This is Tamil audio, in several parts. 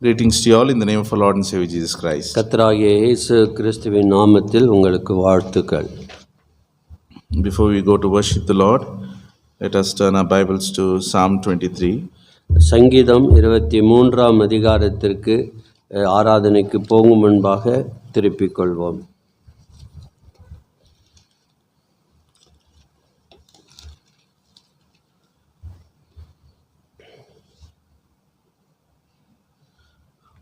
Greetings to you all in the name of our Lord and Savior Jesus Christ. கர்த்தராகிய இயேசு கிறிஸ்துவின் நாமத்தில் உங்களுக்கு வாழ்த்துக்கள். Before we go to worship the Lord, let us turn our Bibles to Psalm 23. சங்கீதம் 23ஆம் அதிகாரத்திற்கு ஆராதனைக்கு போகும் முன்பாக திருப்பிக் கொள்வோம்.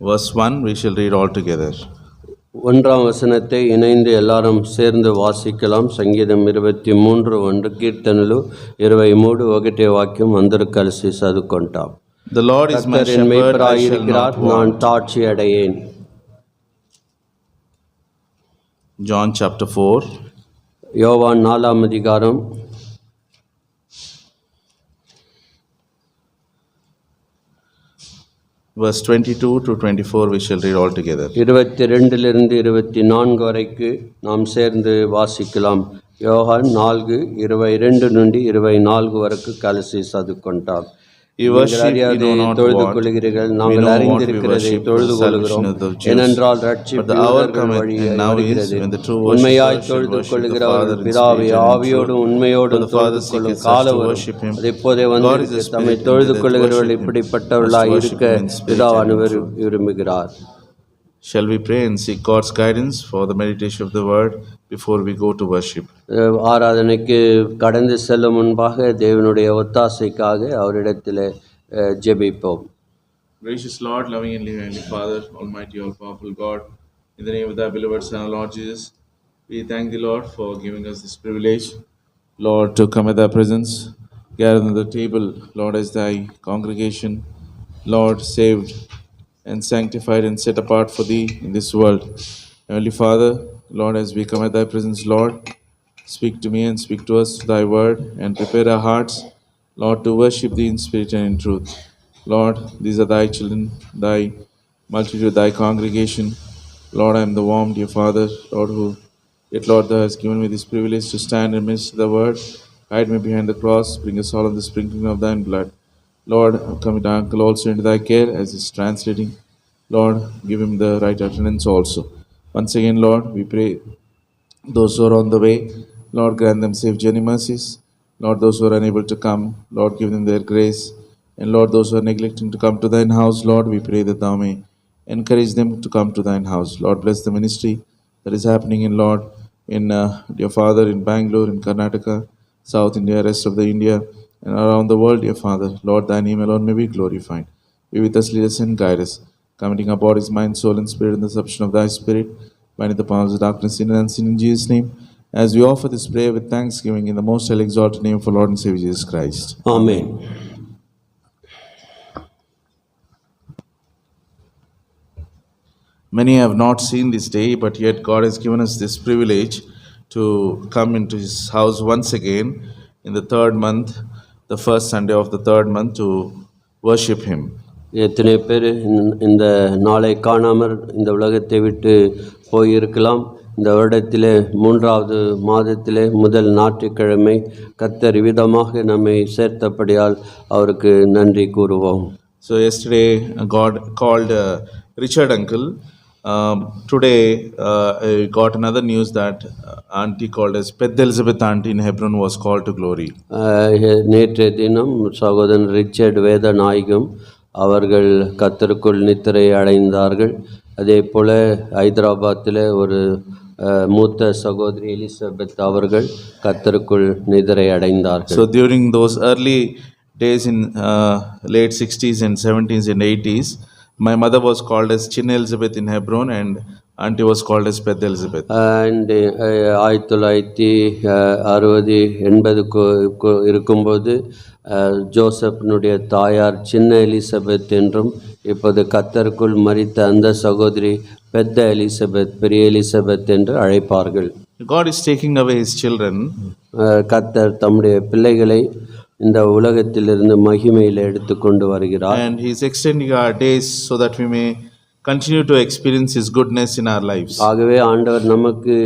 Verse 1, we shall read all together. 1ஆம் வசனத்தை இணைந்து எல்லாரும் சேர்ந்து வாசிக்கலாம். సంగీతం 23:1 కీర్తనలు 23 ఒకటే వాక్యం అందరూ కలిసి చదువుకుంటాం. The Lord is my shepherd, I shall not நான் want. தாட்சி அடையேன். John chapter 4, யோவான் 4ஆம் அதிகாரம் verse 22 to 24, we shall read all together. 22லிருந்து 24 வரைக்கு நாம் சேர்ந்து வாசிக்கலாம். யோவான் 4:22 నుండి 24 వరకు కలిసి చదువుకుంటాం. தொழுது கொள்கிறீர்கள், நாங்கள் அறிந்திருக்கிறதை தொழுது கொள்கிறோம், ஏனென்றால் ரட்சிப்பு வருகிறது. உண்மையாய் தொழுது கொள்கிறவர்கள் பிதாவை ஆவியோடும் உண்மையோடும் தொழுது கொள்ளும் காலம் வரும். அது இப்போதே வந்து தம்மை தொழுது கொள்கிறவர்கள் இப்படிப்பட்டவர்களாய் இருக்க பிதாவானவர் விரும்புகிறார். Shall we pray and seek God's guidance for the meditation of the word before we go to worship? ஆராதனைக்கு கடந்து செல்லும் முன்பாக தேவனுடைய ஒத்தாசைக்காக அவரிடத்தில் ஜெபிப்போம். Gracious Lord, loving and heavenly Father, Almighty, all-powerful God, in the name of thy beloved Son, our Lord Jesus, we thank thee, Lord, for giving us this privilege, Lord, to come at thy presence, gather on the table, Lord, as thy congregation, Lord, saved and sanctified and set apart for thee in this world. Heavenly Father, Lord, as we come at thy presence, Lord, speak to me and speak to us thy word and prepare our hearts, Lord, to worship thee in spirit and in truth. Lord, these are thy children, thy multitude, thy congregation. Lord, I am the warm, dear Father, Lord, who yet, Lord, thou hast given me this privilege to stand and minister the word. Hide me behind the cross, bring us all of the sprinkling of thine blood. Lord, commit our uncle also into thy care as he's translating. Lord, give him the right attendance also. Once again, Lord, we pray those who are on the way, Lord, grant them safe journey mercies. Lord, those who are unable to come, Lord, give them their grace. And Lord, those who are neglecting to come to thine house, Lord, we pray that thou may encourage them to come to thine house. Lord, bless the ministry that is happening in, Lord, in dear Father, in Bangalore, in Karnataka, South India, rest of the India, and around the world, dear Father. Lord, thy name alone may be glorified. Be with us, lead us, and guide us, committing our bodies, mind, soul, and spirit in the subjection of thy Spirit, binding the powers of darkness, sin and unseen in Jesus' name, as we offer this prayer with thanksgiving in the most highly exalted name of our Lord and Savior Jesus Christ. Amen. Many have not seen this day, but yet God has given us this privilege to come into his house once again in the third month, the first Sunday of the third month, to worship him. எத்தனை பேர் இந்த நாளை காணாமல் இந்த உலகத்தை விட்டு போயிருக்கலாம். இந்த வருடத்திலே 3வது மாதத்திலே முதல் ஞாயிற்றுக்கிழமை கர்த்தர் விதமாக நம்மை சேர்த்தபடியால் அவருக்கு நன்றி கூறுவோம். So yesterday God called Richard uncle. Today I got another news that auntie called as Ped Elizabeth auntie in Hebron was called to glory. நேற்றைய தினம் சகோதரன் ரிச்சர்ட் வேதநாயகம் அவர்கள் கர்த்தருக்குள் நித்திரை அடைந்தார்கள். அதே போல ஹைதராபாத்தில் ஒரு மூத்த சகோதரி எலிசபெத் அவர்கள் கர்த்தருக்குள் நித்திரை அடைந்தார்கள். So during those early days in late 60s and 70s and 80s, my mother was called as Chin Elizabeth in Hebron and auntie was called as Ped Elizabeth. And 1960-80 இருக்கும்போது ஜோசப்னுடைய தாயார் சின்ன எலிசபெத் என்றும் இப்போது கர்த்தருக்குள் மரித்த அந்த சகோதரி பெத்த எலிசபெத், பெரிய எலிசபெத் என்று அழைப்பார்கள். God is taking away his children. கர்த்தர் தம்முடைய பிள்ளைகளை இந்த உலகத்திலிருந்து மகிமையில் எடுத்து கொண்டு வருகிறார். And he is extending our days so that we may continue to experience his goodness in our lives. ஆகவே ஆண்டவர் நமக்கு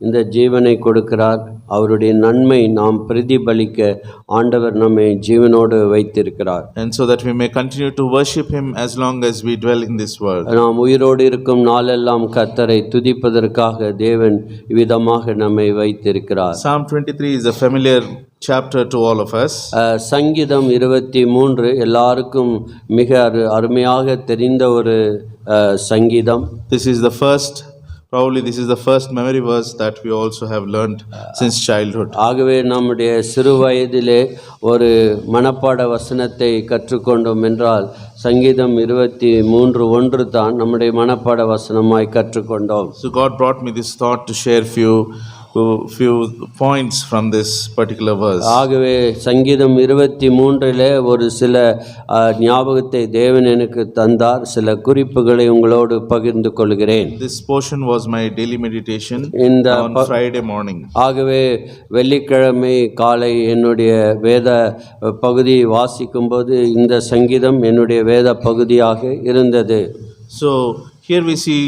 இந்த ஜீவனை கொடுக்கிறார். அவருடைய நன்மை நாம் பிரதிபலிக்க ஆண்டவர் நம்மை ஜீவனோடு வைத்திருக்கிறார். And so that we may continue to worship Him as long as we dwell in this world. நாம் உயிரோடு இருக்கும் நாளெல்லாம் கர்த்தரை துதிப்பதற்காக தேவன் இவ்விதமாக நம்மை வைத்திருக்கிறார். Psalm 23 is a familiar chapter to all of us. சங்கீதம் 23 எல்லாருக்கும் மிக அருமையாக தெரிந்த ஒரு சங்கீதம். Probably this is the first memory verse that we also have learned since childhood. ஆகவே நம்முடைய சிறு வயதிலே ஒரு மனப்பாட வசனத்தை கற்றுக்கொண்டோம் என்றால் சங்கீதம் 23:1 தான் நம்முடைய மனப்பாட வசனமாய் கற்றுக்கொண்டோம். So God brought me this thought to share few points from this particular verse. ஆகவே சங்கீதம் 23 ஒரு சில ஞாபகத்தை தேவன் எனக்கு தந்தார். சில குறிப்புகளை உங்களோடு பகிர்ந்து கொள்கிறேன். This portion was my daily meditation on Friday morning. ஆகவே வெள்ளிக்கிழமை காலை என்னுடைய வேத பகுதி வாசிக்கும்போது இந்த சங்கீதம் என்னுடைய வேத பகுதியாக இருந்தது. So here we see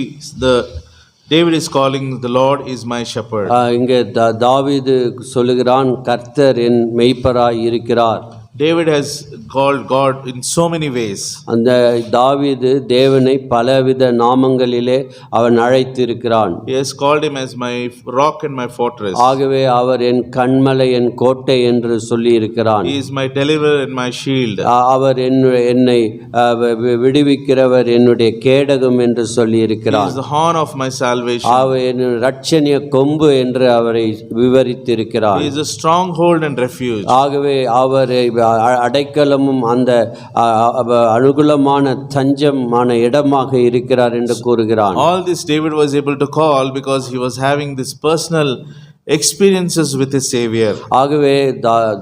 David is calling the Lord is my shepherd. இங்கே தாவீது சொல்லுகிறான், கர்த்தர் என் மெய்ப்பராய் இருக்கிறார். David has called God in so many ways. அந்த தாவீது தேவனை பலவித நாமங்களிலே அவன் அழைத்திருக்கிறான். He has called him as my rock and my fortress. ஆகவே அவர் என் கண்மலை என் கோட்டை என்று சொல்லி இருக்கிறான். He is my deliverer and my shield. அவர் என்னை விடுவிக்கிறவர், என்னுடைய கேடகம் என்று சொல்லி இருக்கிறார். He is the horn of my salvation. அவர் என் இரட்சணிய கொம்பு என்று அவரை விவரித்திருக்கிறார். He is a stronghold and refuge. ஆகவே அவரை அடைக்கலமும் அந்த அனுகூலமான தஞ்சமான இடமாக இருக்கிறார் என்று கூறுகிறான். All this David was able to call because he was having this personal experiences with his Savior. ஆகவே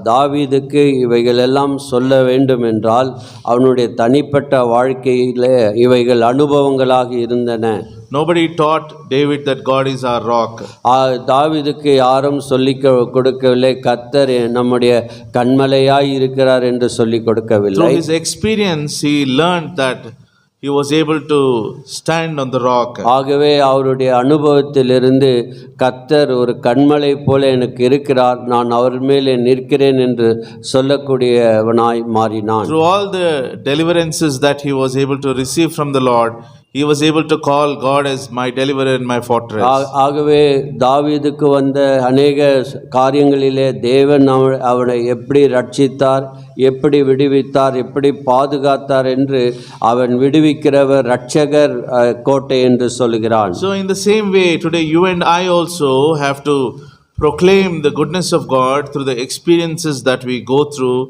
தாவீதுக்கு இவைகள் எல்லாம் சொல்ல வேண்டும் என்றால் அவனுடைய தனிப்பட்ட வாழ்க்கையிலே இவைகள் அனுபவங்களாக இருந்தன. Nobody taught David that God is our rock. தாவீதுக்கு யாரும் சொல்லி கொடுக்கவில்லை, கர்த்தர் நம்முடைய கண்மலையாய் இருக்கிறார் என்று சொல்லி கொடுக்கவில்லை. Through his experience he learned that he was able to stand on the rock. ஆகவே அவருடைய அனுபவத்திலிருந்து கர்த்தர் ஒரு கண்மலை போல எனக்கு இருக்கிறார், நான் அவர் மேலே நிற்கிறேன் என்று சொல்லக்கூடியவனாய் மாறினான். Through all the deliverances that he was able to receive from the Lord, he was able to call God as my deliverer and my fortress. ஆகவே தாவீதுக்கு வந்த அநேக காரியங்களிலே தேவன் அவனை எப்படி ரட்சித்தார், எப்படி விடுவித்தார், எப்படி பாதுகாத்தார் என்று அவன் விடுவிக்கிறவர், ரட்சகர், கோட்டை என்று சொல்கிறான். So in the same way today you and I also have to proclaim the goodness of God through the experiences that we go through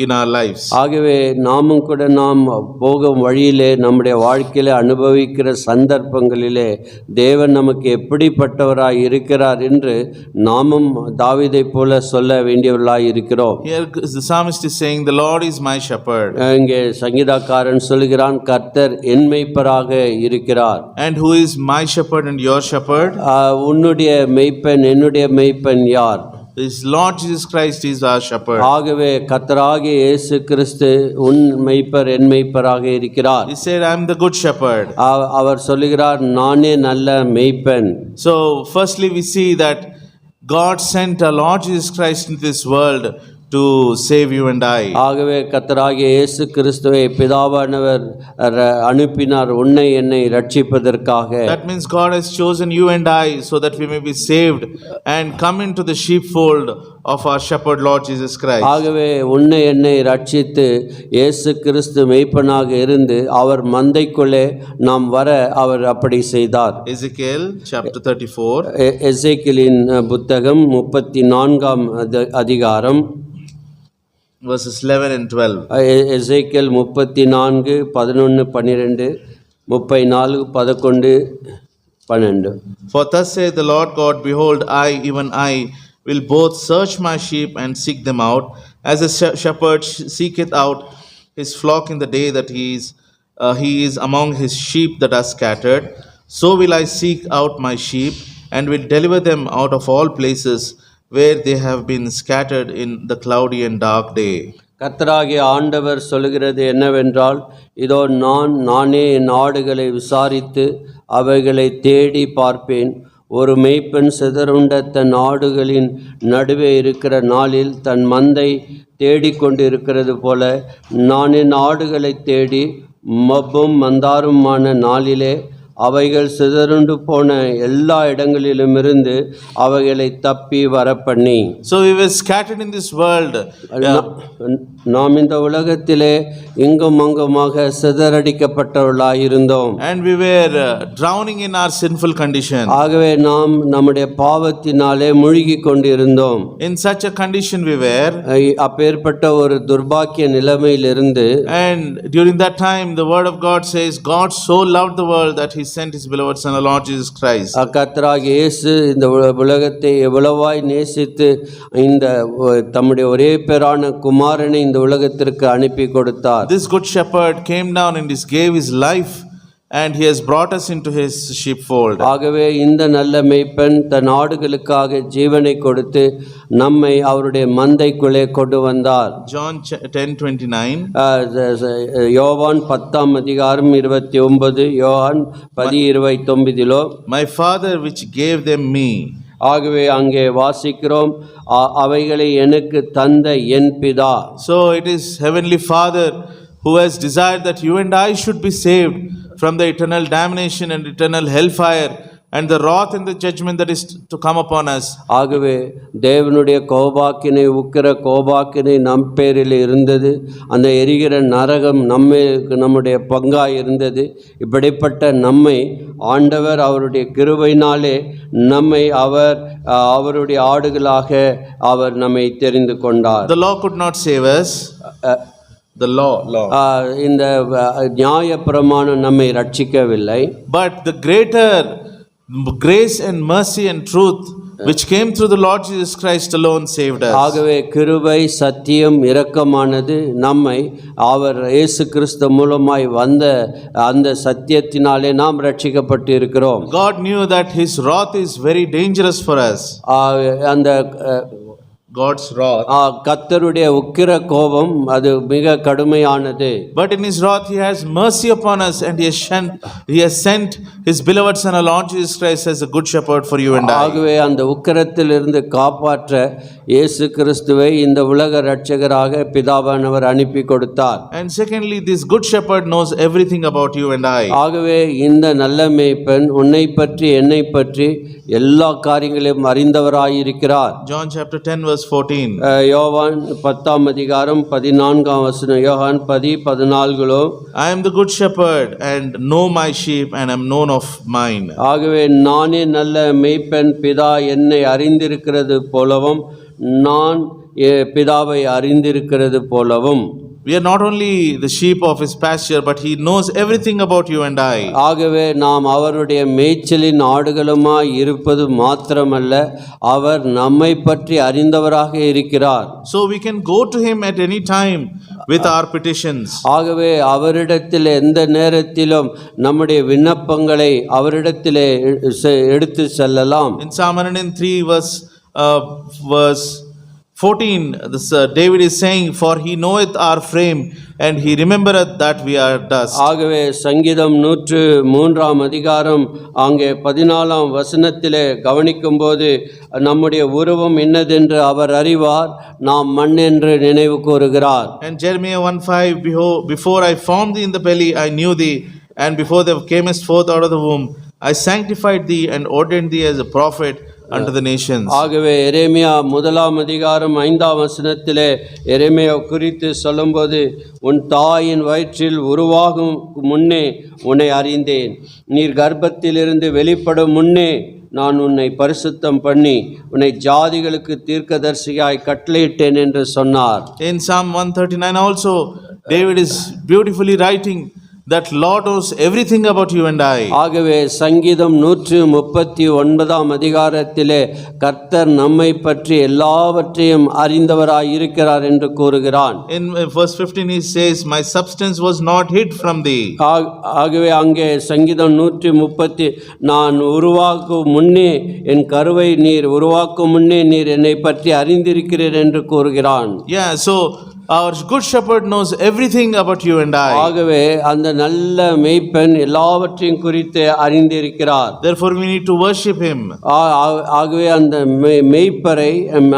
in our lives. ஆகவே நாமும் கூட நாம் போகும் வழியிலே நம்முடைய வாழ்க்கையிலே அனுபவிக்கிற சந்தர்ப்பங்களிலே தேவன் நமக்கு எப்படிப்பட்டவராய் இருக்கிறார் என்று நாமும் தாவீதை போல சொல்ல வேண்டியவர்களாய் இருக்கிறோம். Here the psalmist is saying the Lord is my shepherd. இங்கே சங்கீதக்காரன் சொல்கிறான், கர்த்தர் என் மேய்ப்பராக இருக்கிறார். And who is my shepherd and your shepherd? உன்னுடைய மேய்ப்பன் என்னுடைய மேய்ப்பன் யார்? This Lord Jesus Christ is our shepherd. ஆகவே கர்த்தராகிய இயேசு கிறிஸ்து உன் மேய்ப்பர் என் மேய்ப்பராக இருக்கிறார். He said I am the good shepherd. அவர் சொல்லுகிறார், நானே நல்ல மேய்ப்பன். So firstly we see that God sent our Lord Jesus Christ into this world to save you and I. ஆகவே கர்த்தராகிய இயேசு கிறிஸ்துவை பிதாவானவர் அனுப்பினார் உன்னை என்னை ரட்சிப்பதற்காக. That means God has chosen you and I so that we may be saved and come into the sheepfold of our shepherd Lord Jesus Christ. ஆகவே உன்னை என்னை ரட்சித்து இயேசு கிறிஸ்து மேய்ப்பனாக இருந்து அவர் மந்தைக்குள்ளே நாம் வர அவர் அப்படி செய்தார். Ezekiel chapter 34. எசேக்கியேலின் புத்தகம் 34ஆம் அதிகாரம் verses 11 and 12. Ezekiel 34 11 12 34 11 12. For thus saith the Lord God, behold, I, even I, will both search my sheep and seek them out, as a shepherd seeketh out his flock in the day that he is among his sheep that are scattered. So will I seek out my sheep, and will deliver them out of all places where they have been scattered in the cloudy and dark day. கர்த்தராகிய ஆண்டவர் சொல்கிறது என்னவென்றால், இதோ நானே என் ஆடுகளை விசாரித்து அவைகளை தேடி பார்ப்பேன். ஒரு மேய்ப்பன் சிதறுண்ட தன் ஆடுகளின் நடுவே இருக்கிற நாளில் தன் மந்தை தேடிக்கொண்டிருக்கிறது போல நான் என் ஆடுகளை தேடி மப்பும் மந்தாருமான நாளிலே அவைகள் சிதறுண்டு போன எல்லா இடங்களிலுமிருந்து அவைகளை தப்பி வரப்பண்ணி. So we were scattered in this world. நாம் இந்த உலகத்திலே இங்கும் அங்குமாக சிதறடிக்கப்பட்டவர்களாயிருந்தோம். And we were drowning in our sinful condition. ஆகவே நாம் நம்முடைய பாவத்தினாலே முழுகி கொண்டிருந்தோம். In such a condition we were. அப்பேற்பட்ட ஒரு துர்பாக்கிய நிலைமையிலிருந்து And during that time the word of God says God so loved the world that he sent his beloved son, Lord Jesus Christ. கர்த்தராகிய இயேசு இந்த உலகத்தை எவ்வளவாய் நேசித்து இந்த தம்முடைய ஒரே பேரான குமாரனை இந்த உலகத்திற்கு அனுப்பி கொடுத்தார். This good shepherd came down and gave his life and he has brought us into his sheepfold. ஆகவே இந்த நல்ல மேய்ப்பன் தன் ஆடுகளுக்காக ஜீவனை கொடுத்து நம்மை அவருடைய மந்தைக்குள்ளே கொண்டு வந்தார். John 10:29. யோவான் 10:29, யோவான் 10:29. My Father which gave them me. ஆகவே அங்கே வாசிக்கிறோம், அவைகளை எனக்கு தந்த என் பிதா. So it is Heavenly Father who has desired that you and I should be saved from the eternal damnation and eternal hellfire and the wrath and the judgment that is to come upon us. ஆகவே தேவனுடைய கோபாக்கினை உக்கிர கோபாக்கினை நம் பேரில் இருந்தது. அந்த எரிகிற நரகம் நம்முடைய பங்காய் இருந்தது. இப்படிப்பட்ட நம்மை ஆண்டவர் அவருடைய கிருபையினாலே நம்மை அவருடைய ஆடுகளாக அவர் நம்மை தெரிந்து கொண்டார். The law could not save us. The law. இந்த நியாய பிரமாணம் நம்மை ரட்சிக்கவில்லை. But the greater grace and mercy and truth which came through the Lord Jesus Christ alone saved us. ஆகவே கிருபை சத்தியம் இரக்கமானது நம்மை அவர் இயேசு கிறிஸ்து மூலமாய் வந்த அந்த சத்தியத்தினாலே நாம் ரட்சிக்கப்பட்டு இருக்கிறோம். God knew that his wrath is very dangerous for us. அந்த God's wrath. கர்த்தருடைய உக்கிர கோபம் அது மிக கடுமையானது. But in his wrath he has mercy upon us and he has sent his beloved son, Lord Jesus Christ, as a good shepherd for you and I. ஆகவே அந்த உக்கிரத்திலிருந்து காப்பாற்ற இயேசு கிறிஸ்துவை இந்த உலக இரட்சகராக பிதாவானவர் அனுப்பி கொடுத்தார். And secondly, this good shepherd knows everything about you and I. ஆகவே இந்த நல்ல மேய்ப்பன் உன்னை பற்றி என்னை பற்றி எல்லா காரியங்களையும் அறிந்தவராயிருக்கிறார். John chapter 10 verse 14. யோவான் 10:14. யோவான் 10:14. I am the good shepherd and know my sheep and am known of mine. ஆகவே நானே நல்ல மேய்ப்பன், பிதா என்னை அறிந்திருக்கிறது போலவும் நான் பிதாவை அறிந்திருக்கிறது போலவும். We are not only the sheep of his pasture, but he knows everything about you and I. ஆகவே நாம் அவருடைய மேய்ச்சலின் ஆடுகளுமாய் இருப்பது மாத்திரமல்ல, அவர் நம்மை பற்றி அறிந்தவராக இருக்கிறார். So we can go to him at any time with our petitions. ஆகவே அவரிடத்தில் எந்த நேரத்திலும் நம்முடைய விண்ணப்பங்களை அவரிடத்திலே எடுத்து செல்லலாம். In Psalm 103 verse 14, David is saying, for he knoweth our frame and he remembereth that we are dust. ஆகவே சங்கீதம் 103 அங்கே 14 கவனிக்கும் போது நம்முடைய உருவம் இன்னதென்று அவர் அறிவார், நாம் மண் என்று நினைவு கூறுகிறார். And Jeremiah 1:5, before I formed thee in the belly I knew thee, and before thou camest forth out of the womb I sanctified thee and ordained thee as a prophet unto the nations. ஆகவே எரேமியா 1:5 எரேமியா குறித்து சொல்லும்போது, உன் தாயின் வயிற்றில் உருவாகும் முன்னே உன்னை அறிந்தேன், நீர் கர்ப்பத்திலிருந்து வெளிப்படும் முன்னே நான் உன்னை பரிசுத்தம் பண்ணி உன்னை ஜாதிகளுக்கு தீர்க்கதரிசியாய் கட்டளையிட்டேன் என்று சொன்னார். In Psalm 139 also David is beautifully writing that Lord knows everything about you and I. ஆகவே சங்கீதம் 139 கர்த்தர் நம்மை பற்றி எல்லாவற்றையும் அறிந்தவராய் இருக்கிறார் என்று கூறுகிறான். In verse 15 he says, my substance was not hid from thee. ஆகவே அங்கே சங்கீதம் 130, நான் உருவாக்கும் முன்னே என் கருவை நீர் உருவாக்கும் முன்னே நீர் என்னை பற்றி அறிந்திருக்கிறீர் என்று கூறுகிறான். Yeah, so Our good shepherd knows everything about you and I. ஆகவே அந்த நல்ல மேய்ப்பன் எல்லாவற்றையும் குறித்து அறிந்திருக்கிறார். Therefore we need to worship him. ஆகவே அந்த மேய்ப்பரை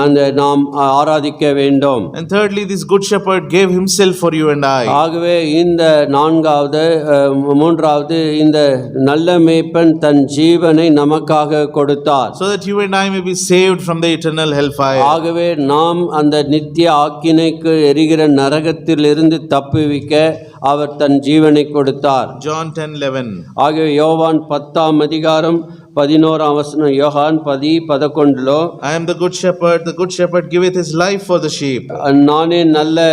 அந்த நாம் ஆராதிக்க வேண்டும். And thirdly, this good shepherd gave himself for you and I. ஆகவே இந்த மூன்றாவது இந்த நல்ல மேய்ப்பன் தன் ஜீவனை நமக்காக கொடுத்தார். So that you and I may be saved from the eternal hellfire. ஆகவே நாம் அந்த நித்திய ஆக்கினைக்கு எரிகிற நரகத்திலிருந்து தப்புவிக்க அவர் தன் ஜீவனை கொடுத்தார். John 10:11. ஆகவே யோவான் 10ஆம் அதிகாரம் 11ஆம் வசனம், யோவான் 10:11 I am the good shepherd giveth his life for the sheep. நானே நல்ல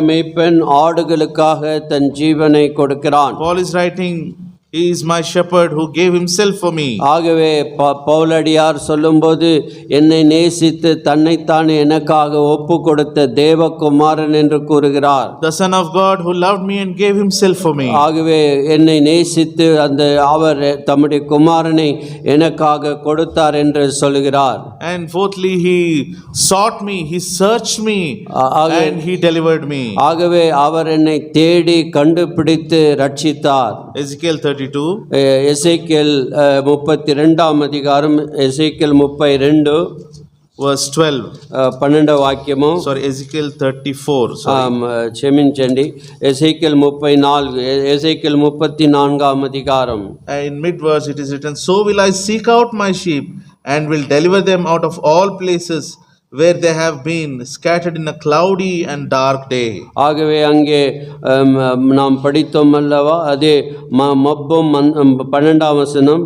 மேய்ப்பன் ஆடுகளுக்காக தன் ஜீவனை கொடுக்கிறான். Paul is writing, he is my shepherd who gave himself for me. ஆகவே பவுலடியார் சொல்லும்போது என்னை நேசித்து தன்னைத்தானே எனக்காக ஒப்பு கொடுத்த தேவகுமாரன் என்று கூறுகிறார். The Son of God who loved me and gave himself for me. ஆகவே என்னை நேசித்து அவர் தம்முடைய குமாரனை எனக்காக கொடுத்தார் என்று சொல்கிறார். And fourthly, he sought me, he searched me and he delivered me. ஆகவே அவர் என்னை தேடி கண்டுபிடித்து ரட்சித்தார். Ezekiel 32. எசேக்கியேல் 32ஆம் அதிகாரம், எசேக்கியேல் 32 verse 12. 12 வாக்கியமோ. Sorry, Ezekiel 34. క్షమించండి, ఎసేకియల్ 34, ఎసేకియల్ 34ఆం అధికారం. In mid verse it is written, so will I seek out my sheep and will deliver them out of all places where they have been scattered in a cloudy and dark day. ஆகவே அங்கே நாம் படித்தோம் அல்லவா, அதே மப்பும் 12ஆம் வசனம்,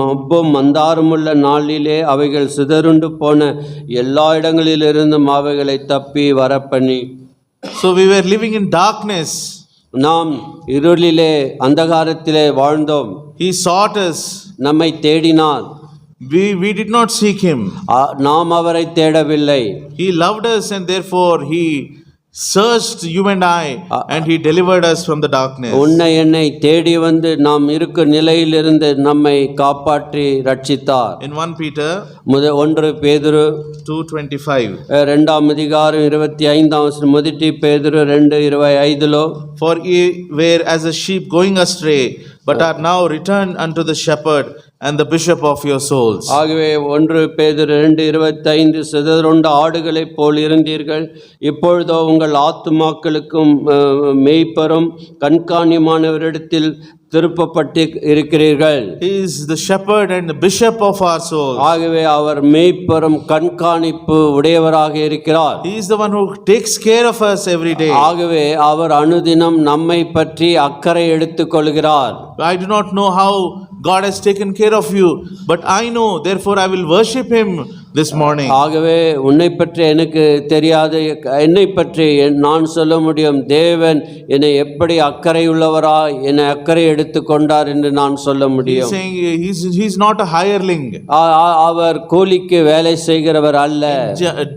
மப்பும் மந்தாரமுள்ள நாளிலே அவைகள் சிதறுண்டு போன எல்லா இடங்களிலிருந்தும் அவைகளை தப்பி வரப்பண்ணி. So we were living in darkness. நாம் இருளிலே அந்தகாரத்திலே வாழ்ந்தோம். He sought us. நம்மை தேடினார். We did not seek him. நாம் அவரை தேடவில்லை. He loved us and therefore he searched you and I and he delivered us from the darkness. உன்னை என்னை தேடி வந்து நாம் இருக்க நிலையிலிருந்து நம்மை காப்பாற்றி ரட்சித்தார். In 1 Peter 1 பேதுரு 2:25. 2ஆம் அதிகாரம் 25ஆம் வசனம், முதல் பேதுரு 2:25 For ye were as a sheep going astray, but are now returned unto the shepherd and the bishop of your souls. ஆகவே 1 பேதுரு 2:25 சிதறுண்ட ஆடுகளைப் போல் இருந்தீர்கள், இப்பொழுதோ உங்கள் ஆத்துமாக்களுக்கும் மேய்ப்பரும் கண்காணியமானவரிடத்தில் திருப்பப்பட்டு இருக்கிறீர்கள். He is the shepherd and the bishop of our souls. ஆகவே அவர் மேய்ப்பரும் கண்காணிப்பு உடையவராக இருக்கிறார். He is the one who takes care of us every day. ஆகவே அவர் அனுதினம் நம்மை பற்றி அக்கறை எடுத்துக் கொள்கிறார். I do not know how God has taken care of you, but I know, therefore I will worship him this morning. ஆகவே உன்னை பற்றி எனக்கு தெரியாது, என்னை பற்றி நான் சொல்ல முடியும், தேவன் என்னை எப்படி அக்கறை உள்ளவராய் என்னை அக்கறை எடுத்துக்கொண்டார் என்று நான் சொல்ல முடியும். He is not a hireling. அவர் கூலிக்கு வேலை செய்கிறவர் அல்ல.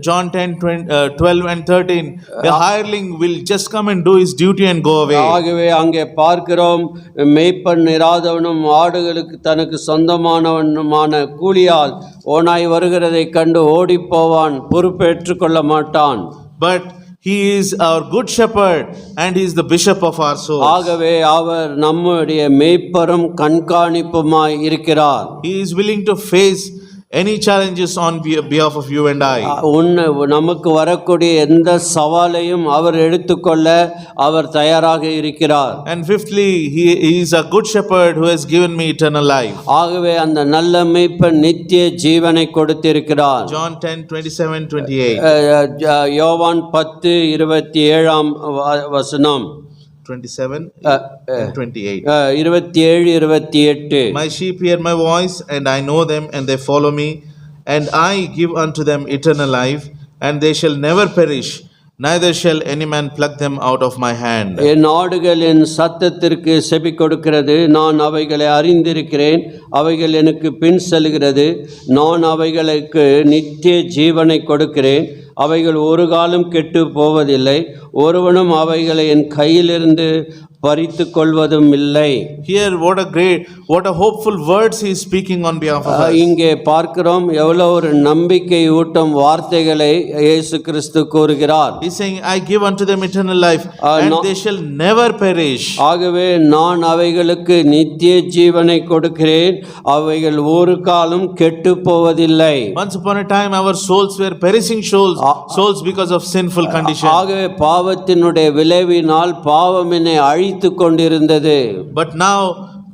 John 10:12 and 13, a hireling will just come and do his duty and go away. ஆகவே அங்கே பார்க்கிறோம், மேய்ப்பன் இராதவனும் ஆடுகளுக்கு தனக்கு சொந்தமானவனுமான கூலியால் ஓனாய் வருகிறதை கண்டு ஓடி போவான், பொறுப்பேற்றுக் கொள்ள மாட்டான். But he is our good shepherd and he is the bishop of our souls. ஆகவே அவர் நம்முடைய மேய்ப்பரும் கண்காணிப்புமாய் இருக்கிறார். He is willing to face any challenges on behalf of you and I. நமக்கு வரக்கூடிய எந்த சவாலையும் அவர் எடுத்துக்கொள்ள அவர் தயாராக இருக்கிறார். And fifthly, he is a good shepherd who has given me eternal life. ஆகவே அந்த நல்ல மேய்ப்பன் நித்திய ஜீவனை கொடுத்திருக்கிறார். John 10:27-28. யோவான் 10:27ஆம் வசனம், 27 and 28. 27-28. My sheep hear my voice, and I know them, and they follow me, and I give unto them eternal life, and they shall never perish, neither shall any man pluck them out of my hand. என் ஆடுகள் என் சத்தத்திற்கு செவி கொடுக்கிறது, நான் அவைகளை அறிந்திருக்கிறேன், அவைகள் எனக்கு பின் செல்கிறது, நான் அவைகளுக்கு நித்திய ஜீவனை கொடுக்கிறேன், அவைகள் ஒரு காலம் கெட்டு போவதில்லை, ஒருவனும் அவைகளை என் கையிலிருந்து பறித்து கொள்வதும் இல்லை. Here, what a hopeful words he is speaking on behalf of us. இங்கே பார்க்கிறோம் எவ்வளவு ஒரு நம்பிக்கை ஊட்டும் வார்த்தைகளை இயேசு கிறிஸ்து கூறுகிறார். He is saying, I give unto them eternal life, and they shall never perish. ஆகவே நான் அவைகளுக்கு நித்திய ஜீவனை கொடுக்கிறேன், அவைகள் ஒரு காலம் கெட்டு போவதில்லை. Once upon a time, our souls were perishing souls because of sinful condition. ஆகவே பாவத்தினுடைய விளைவினால் பாவம் என்னை அழித்து கொண்டிருந்தது. But now,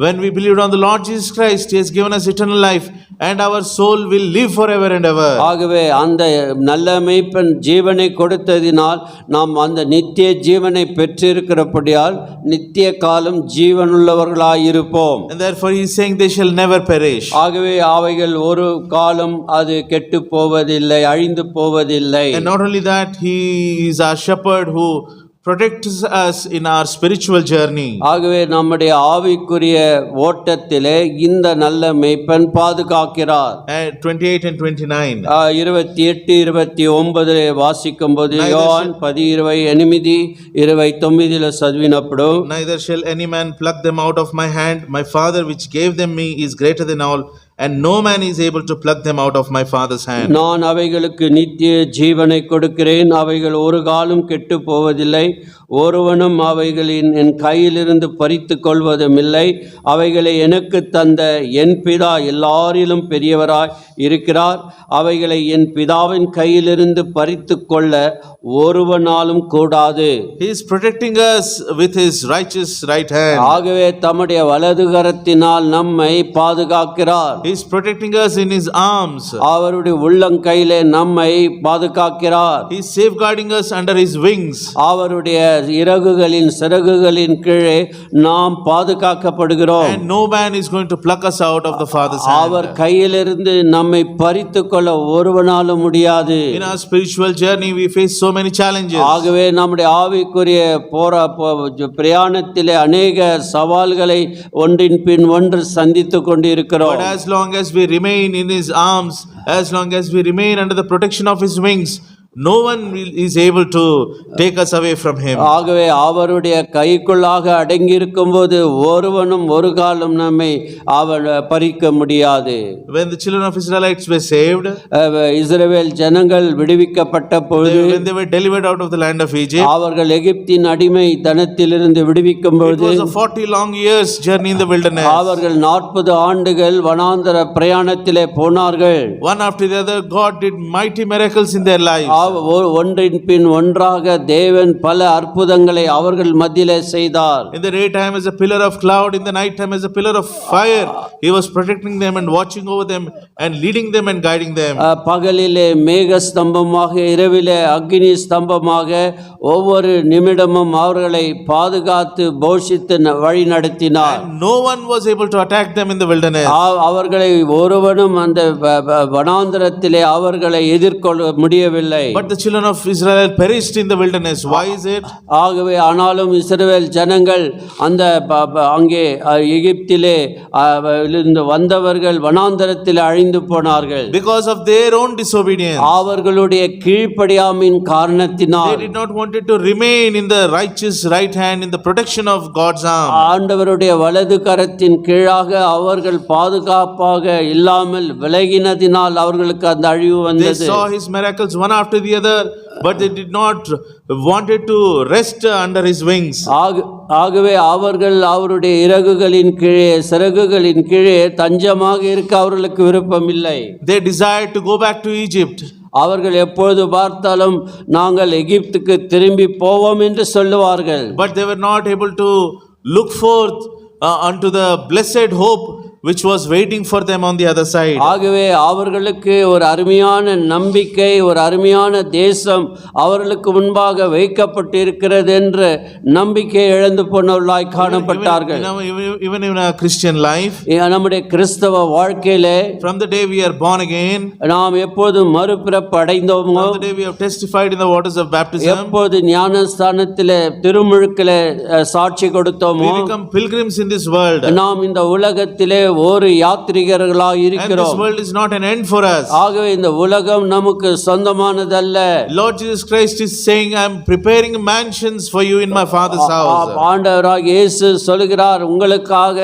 when we believed on the Lord Jesus Christ, He has given us eternal life, and our soul will live forever and ever. ஆகவே அந்த நல்ல மேய்ப்பன் ஜீவனை கொடுத்ததினால் நாம் அந்த நித்திய ஜீவனை பெற்றிருக்கிறபடியால் நித்திய காலம் ஜீவனுள்ளவர்களாய் இருப்போம். And therefore He is saying they shall never perish. ஆகவே அவைகள் ஒரு காலம் அது கெட்டு போவதில்லை, அழிந்து போவதில்லை. And not only that, He is our shepherd who protects us in our spiritual journey. ஆகவே நம்முடைய ஆவிக்குரிய ஓட்டத்திலே இந்த நல்ல மேய்ப்பன் பாதுகாக்கிறார். 28 and 29. 28 29 வாசிக்கும் போது யோவான் 10:28-29 చదివినప్పుడు Neither shall any man pluck them out of my hand. My Father which gave them me is greater than all, and no man is able to pluck them out of my Father's hand. நான் அவைகளுக்கு நித்திய ஜீவனை கொடுக்கிறேன், அவைகள் ஒரு காலம் கெட்டு போவதில்லை, ஒருவனும் அவைகளின் என் கையிலிருந்து பறித்து கொள்வதும் இல்லை. அவைகளை எனக்கு தந்த என் பிதா எல்லாரிலும் பெரியவராய் இருக்கிறார். அவைகளை என் பிதாவின் கையிலிருந்து பறித்து கொள்ள ஒருவனாலும் கூடாது. He is protecting us with His righteous right hand. ஆகவே தம்முடைய வலது கரத்தினால் நம்மை பாதுகாக்கிறார். He is protecting us in His arms. அவருடைய உள்ளங்கையிலே நம்மை பாதுகாக்கிறார். He is safeguarding us under His wings. அவருடைய இறகுகளின் சிறகுகளின் கீழே நாம் பாதுகாக்கப்படுகிறோம். And no man is going to pluck us out of the Father's hand. அவர் கையிலிருந்து நம்மை பறித்து கொள்ள ஒருவனாலும் முடியாது. In our spiritual journey we face so many challenges. ஆகவே நம்முடைய ஆவிக்குரிய பிரயாணத்திலே அநேக சவால்களை ஒன்றின் பின் ஒன்று சந்தித்துக் கொண்டிருக்கிறோம். But as long as we remain in His arms, as long as we remain under the protection of His wings, no one is able to take us away from Him. ஆகவே அவருடைய கைக்குள்ளாக அடங்கி இருக்கும்போது ஒருவனும் ஒரு காலம் நம்மை அவர் பறிக்க முடியாது. When the children of Israelites were saved, இஸ்ரவேல் ஜனங்கள் விடுவிக்கப்பட்ட பொழுது, when they were delivered out of the land of Egypt, அவர்கள் எகிப்தின் அடிமை தனத்திலிருந்து விடுவிக்கும் it பொழுது, was a 40 long years journey in the wilderness. அவர்கள் 40 ஆண்டுகள் வனாந்தர பிரயாணத்திலே போனார்கள். One after the other, God did mighty miracles in their lives. ஒன்றின் பின் ஒன்றாக தேவன் பல அற்புதங்களை அவர்கள் மத்தியிலே செய்தார். In the daytime as a pillar of cloud, in the night time as a pillar of fire, He was protecting them and watching over them and leading them and guiding them. பகலிலே மேக ஸ்தம்பமாக, இரவிலே அக்னி ஸ்தம்பமாக ஒவ்வொரு நிமிடமும் அவர்களை பாதுகாத்து போஷித்து வழி நடத்தினார். And no one was able to attack them in the wilderness. அவர்களை ஒருவனும் அந்த வனாந்தரத்திலே அவர்களை எதிர்கொள்ள முடியவில்லை. But the children of Israel perished in the wilderness. Why is it? ஆகவே ஆனாலும் இஸ்ரவேல் ஜனங்கள் அந்த அங்கே எகிப்திலே இருந்து வந்தவர்கள் வனாந்தரத்தில் அழிந்து போனார்கள். Because of their own disobedience. அவர்களுடைய கீழ்ப்படியாமையின் காரணத்தினால். They did not want to remain in the righteous right hand, in the protection of God's arm. ஆண்டவருடைய வலது கரத்தின் கீழாக அவர்கள் பாதுகாப்பாக இல்லாமல் விலகினதினால் அவர்களுக்கு அந்த அழிவு வந்தது. They saw His miracles one after the other, but they did not wanted to rest under His wings. ஆகவே அவர்கள் அவருடைய இறகுகளின் கீழே சிறகுகளின் கீழே தஞ்சமாக இருக்க அவர்களுக்கு விருப்பம் இல்லை. They desired to go back to Egypt. அவர்கள் எப்பொழுது பார்த்தாலும் நாங்கள் எகிப்துக்கு திரும்பி போவோம் என்று சொல்லுவார்கள். But they were not able to look forth unto the blessed hope which was waiting for them on the other side. ஆகவே அவர்களுக்கு ஒரு அருமையான நம்பிக்கை, ஒரு அருமையான தேசம் அவர்களுக்கு முன்பாக வைக்கப்பட்டிருக்கிறது என்ற நம்பிக்கை இழந்து போனவர்களாய் காணப்பட்டார்கள். Even in our Christian life, நம்முடைய கிறிஸ்தவ வாழ்க்கையிலே, from the day we are born again, நாம் எப்போது மறுபிறப்பு அடைந்தோமோ, from the day we have testified in the waters of baptism, எப்போது ஞானஸ்தானத்திலே திருமுழுக்கிலே சாட்சி கொடுத்தோமோ, we become pilgrims in this world. நாம் இந்த உலகத்திலே ஒரு யாத்ரீகர்களாய் And this இருக்கிறோம். world is not an end for us. ஆகவே இந்த உலகம் நமக்கு சொந்தமானதல்ல. Lord Jesus Christ is saying, I am preparing mansions for you in my Father's house. ஆண்டவராகிய இயேசு சொல்கிறார், உங்களுக்காக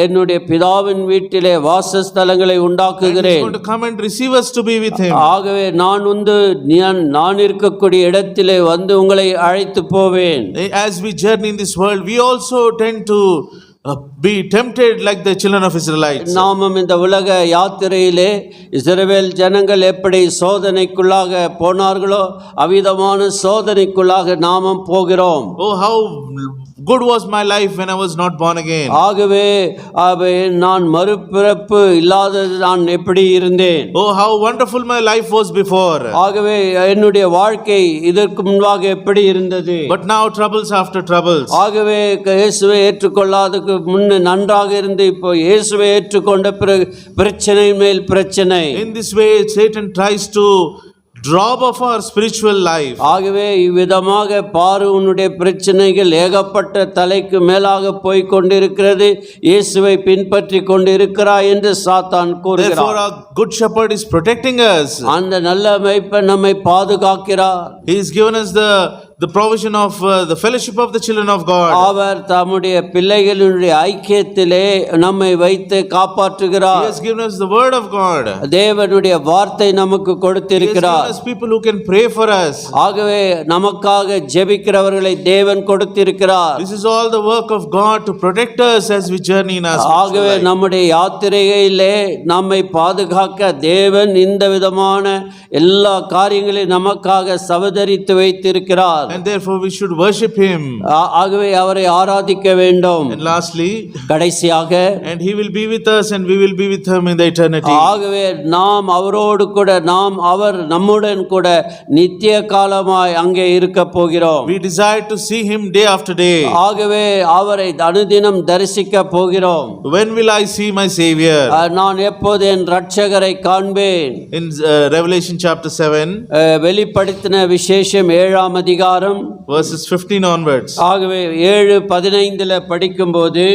என்னுடைய பிதாவின் வீட்டிலே வாசஸ்தலங்களை And He's உண்டாக்குகிறேன். going to come and receive us to be with Him. ஆகவே நான் இருக்கக்கூடிய இடத்திலே வந்து உங்களை அழைத்து போவேன். As we journey in this world, we also tend to be tempted like the children of Israelites. நாமும் இந்த உலக யாத்திரையிலே இஸ்ரவேல் ஜனங்கள் எப்படி சோதனைக்குள்ளாக போனார்களோ அவ்விதமான சோதனைக்குள்ளாக நாமும் போகிறோம். Oh, how good was my life when I was not born again. ஆகவே நான் மறுபிறப்பு இல்லாத நான் எப்படி இருந்தேன். Oh, how wonderful my life was before. ஆகவே என்னுடைய வாழ்க்கை இதற்கு முன்பாக எப்படி இருந்தது. But now troubles after troubles. ஆகவே இயேசுவை ஏற்றுக்கொள்ளாததுக்கு முன்ன நன்றாக இருந்து இப்போ இயேசுவை ஏற்றுக்கொண்ட பிறகு பிரச்சனை மேல் பிரச்சனை. In this way Satan tries to drop off our spiritual life. ஆகவே இவ்விதமாக பாரு உன்னுடைய பிரச்சனைகள் ஏகப்பட்ட தலைக்கு மேலாக போய் கொண்டிருக்கிறது, இயேசுவை பின்பற்றி கொண்டிருக்கிறாய் என்று சாத்தான் கூறுகிறார். Therefore our good shepherd is protecting us. அந்த நல்ல மேய்ப்பன் நம்மை பாதுகாக்கிறார். He has given us the provision of the fellowship of the children of God. அவர் தம்முடைய பிள்ளைகளுடைய ஐக்கியத்திலே நம்மை வைத்து He காப்பாற்றுகிறார். has given us the word of God. தேவனுடைய வார்த்தை நமக்கு He has கொடுத்திருக்கிறார். given us people who can pray for us. ஆகவே நமக்காக ஜெபிக்கிறவர்களை தேவன் கொடுத்திருக்கிறார். This is all the work of God to protect us as we journey in our spiritual ஆகவே life. நம்முடைய யாத்திரையிலே நம்மை பாதுகாக்க தேவன் இந்த விதமான எல்லா காரியங்களையும் நமக்காக சவதரித்து வைத்திருக்கிறார். And therefore we should worship Him. ஆகவே அவரை ஆராதிக்க வேண்டும். And lastly, கடைசியாக and He will be with us and we will be with Him in the eternity. ஆகவே நாம் அவரோடு கூட அவர் நம்முடன் கூட நித்திய காலமாய் அங்கே இருக்க போகிறோம். We desire to see Him day after day. ஆகவே அவரை அனுதினம் தரிசிக்க போகிறோம். When will I see my Savior? நான் எப்போது என் இரட்சகரை காண்பேன். In Revelation chapter 7, வெளிப்படுத்தின விசேஷம் 7ஆம் அதிகாரம் verses 15 onwards. ஆகவே 7:15 படிக்கும்போது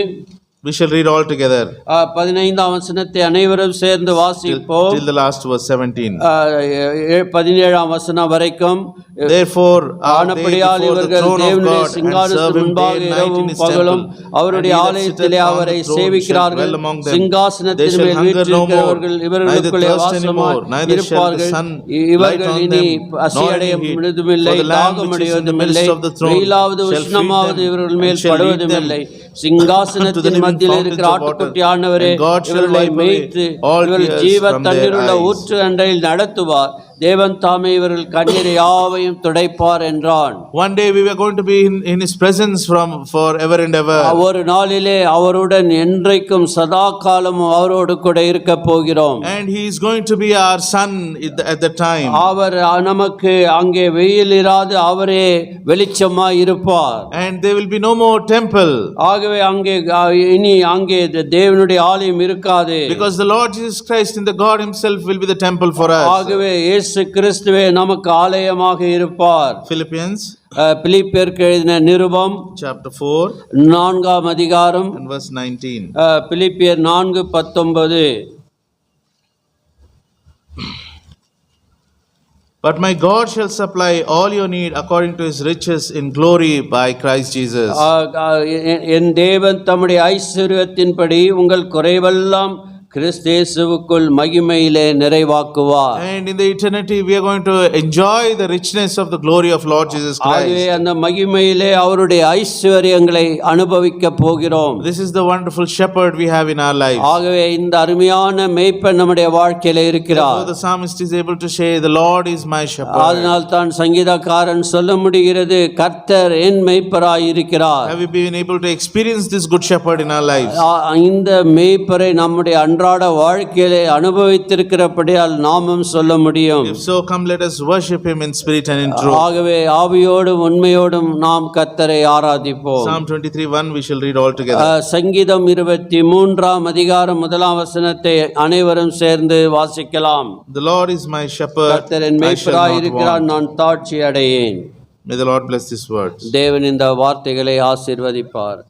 We shall read all together 15ஆம் வசனத்தை அனைவரும் சேர்ந்து வாசிப்போம். till the last verse 17. 17ஆம் வசனம் வரைக்கும். Therefore are they ஆனபடியால் before the இவர்கள் throne of தேவனுடைய God and சிங்காசனத்திற்கு serve Him day முன்பாக and night in இரவும் His பகலும் temple. அவருடைய And he that ஆலயத்திலே sitteth on அவரை the throne shall சேவிக்கிறார்கள். dwell among them. சிங்காசனத்தின் They shall மேல் hunger no more, வீற்றிருக்கிறவர்கள் neither இவர்களுக்குள்ளே thirst any வாசமாய் more, neither shall the இருப்பார்கள். sun இவர்கள் light on இனி them, nor பசியடைய any heat. விடுவதுமில்லை, For the Lamb which is in the midst தாகமடைவதுமில்லை, of the throne வெயிலாவது shall feed உஷ்ணமாவது them இவர்கள் and மேல் shall lead them படுவதுமில்லை. to the சிங்காசனத்தின் living மத்தியில் fountains இருக்கிற of water. ஆட்டுக்குட்டியானவரே And God shall இவர்களை wipe away மேய்த்து all இவர்கள் tears ஜீவ from their தண்ணீருள்ள eyes. ஊற்று அண்டையில் நடத்துவார். தேவன் தாமே இவர்கள் கண்ணீரை யாவையும் துடைப்பார் என்றான். One day we were going to be in His presence for ever and ever. ஒரு நாளிலே அவருடன் என்றைக்கும் சதா காலமும் அவரோடு கூட இருக்க போகிறோம். And He is going to be our sun at the time. அவர் நமக்கு அங்கே வெயில் இராது, அவரே வெளிச்சமாய் இருப்பார். And there will be no more temple. ஆகவே அங்கே இனி அங்கே தேவனுடைய ஆலயம் இருக்காது. Because the Lord Jesus Christ and the God Himself will be the temple for us. ஆகவே இயேசு கிறிஸ்துவே நமக்கு ஆலயமாக இருப்பார். Philippians பிலிப்பியருக்கு எழுதின நிருபம் chapter 4 4ஆம் அதிகாரம் and verse 19. பிலிப்பியர் 4:19. But my God shall supply all your need according to His riches in glory by Christ Jesus. என் தேவன் தம்முடைய ஐஸ்வரியத்தின்படி உங்கள் குறைவெல்லாம் கிறிஸ்து இயேசுவுக்குள் மகிமையிலே நிறைவாக்குவார். And in the eternity we are going to enjoy the richness of the glory of Lord Jesus ஆகவே Christ. அந்த மகிமையிலே அவருடைய ஐஸ்வரியங்களை அனுபவிக்க போகிறோம். This is the wonderful shepherd we have in our lives. ஆகவே இந்த அருமையான மேய்ப்பன் நம்முடைய வாழ்க்கையில இருக்கிறார். So the psalmist is able to say, the Lord is my shepherd. அதனால் தான் சங்கீதக்காரன் சொல்ல முடிகிறது, கர்த்தர் என் மேய்ப்பராய் இருக்கிறார். Have we been able to experience this good shepherd in our lives? இந்த மேய்ப்பரை நம்முடைய அன்றாட வாழ்க்கையிலே அனுபவித்திருக்கிறபடியால் நாமும் சொல்ல முடியும். If so, come let us worship Him in spirit and in truth. ஆகவே ஆவியோடும் உண்மையோடும் நாம் கர்த்தரை ஆராதிப்போம். Psalm 23:1 we shall read all together. சங்கீதம் 23ஆம் அதிகாரம் 1ஆம் வசனத்தை அனைவரும் சேர்ந்து வாசிக்கலாம். The Lord is my shepherd, கர்த்தர் என் I shall மேய்ப்பராய் not இருக்கிறார், want. நான் தாட்சி அடையேன். May the Lord bless these words. தேவன் இந்த வார்த்தைகளை ஆசீர்வதிப்பார்.